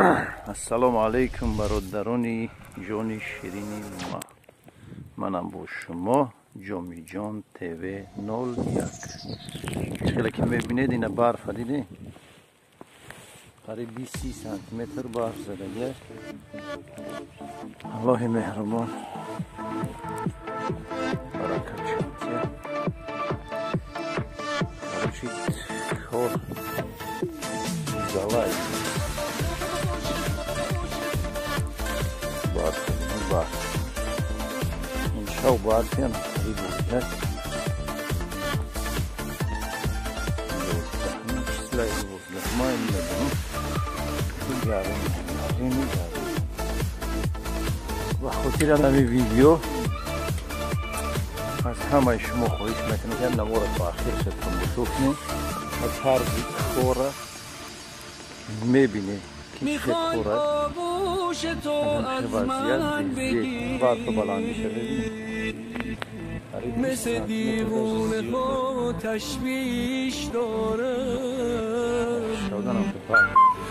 السلام علیکم برادران جان شیرینی ما. منم با شما جامی جان تیوی 01. خیلی که میبینید این برف دیدی قریب 20 سانتیمتر برف زده. الله مهربان برکت شد. короче کار زلای برف این شو برف هم قریب بود. و خاطر همین ویدیو از همه شما خواهش میکنم که نما را تا آخر تماشا کنید و طرز کار میبینید که چه کاره وضعیت برف بلندی شده. مثل دیوونه خود تشویش داره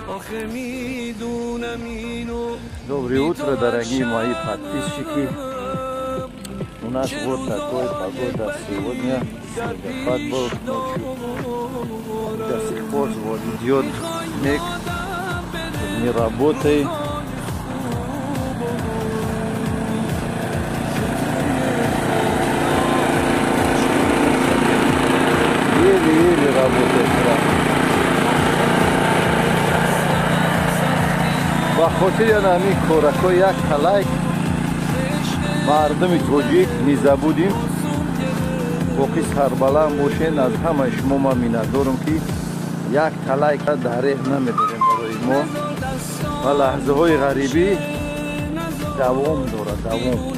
آخه میدونم اینو. Доброе утро, дорогие мои подписчики. У нас вот такая погода сегодня. Снегопад был ночью. До сих пор вот идет снег, не работает. Еле-еле работает. با خاطر همین کارک‌ها یک تلک مردم توجیک نیزه بودیم. باقی سربلند باشین. از همه شما من می‌ندارم که یک تلک دریغ نمی‌داریم برای ما و لحظه های غریبی دوام داره. دوام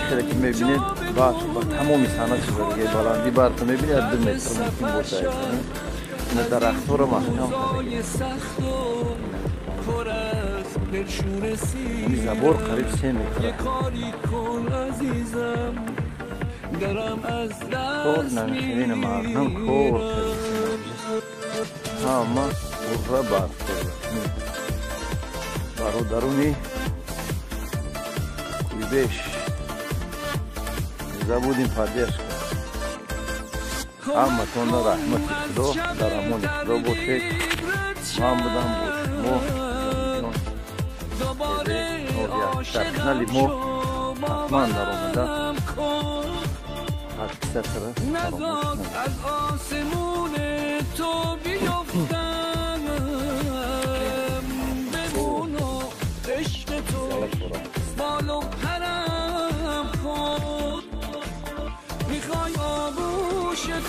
چیزی که می‌بینید با تمامی سنت برگه بلندی برف می‌بینید 2 متر ممکن باشه. این درخت ها رو محکم این زبار قریب 3 متر کار نمیخوین مردم کار همه بره برف برادرونی کویبش زبودیم پردیش همه تون رحمت خدا در امان خدا باشید. من بودم با شما در کانال ما حتما در آمده هر کسی را فراموش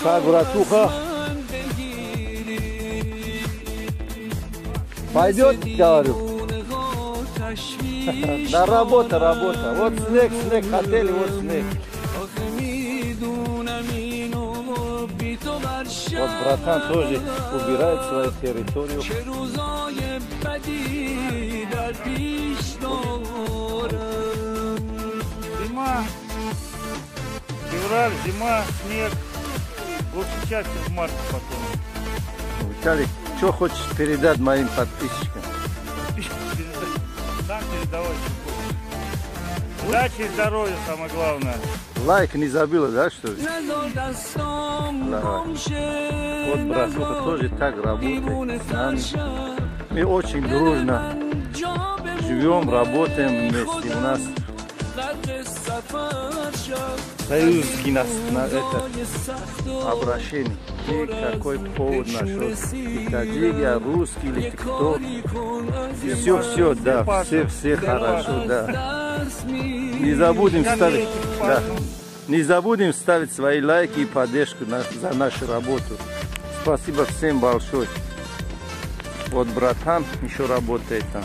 Сагуратуха пойдет, говорю. Да, работа. Вот снег, хотели, вот снег. Вот братан тоже убирает свою территорию. Зима, февраль, зима, снег. Лучше часть в марте потом. Виталик, что хочешь передать моим подписчикам? Сам передавай. Удачи и здоровья, самое главное. Лайк не забыла, да, что ли? Вот братуха тоже так работает с нами. Мы очень дружно живем, работаем вместе. У нас союзки на это обращение. Какой повод нашел? Википедия, русский или ТикТок. Все, да, все хорошо, да. Не забудем ставить, да. Не забудем ставить свои лайки и поддержку за нашу работу. Спасибо всем большое. Вот братан еще работает там.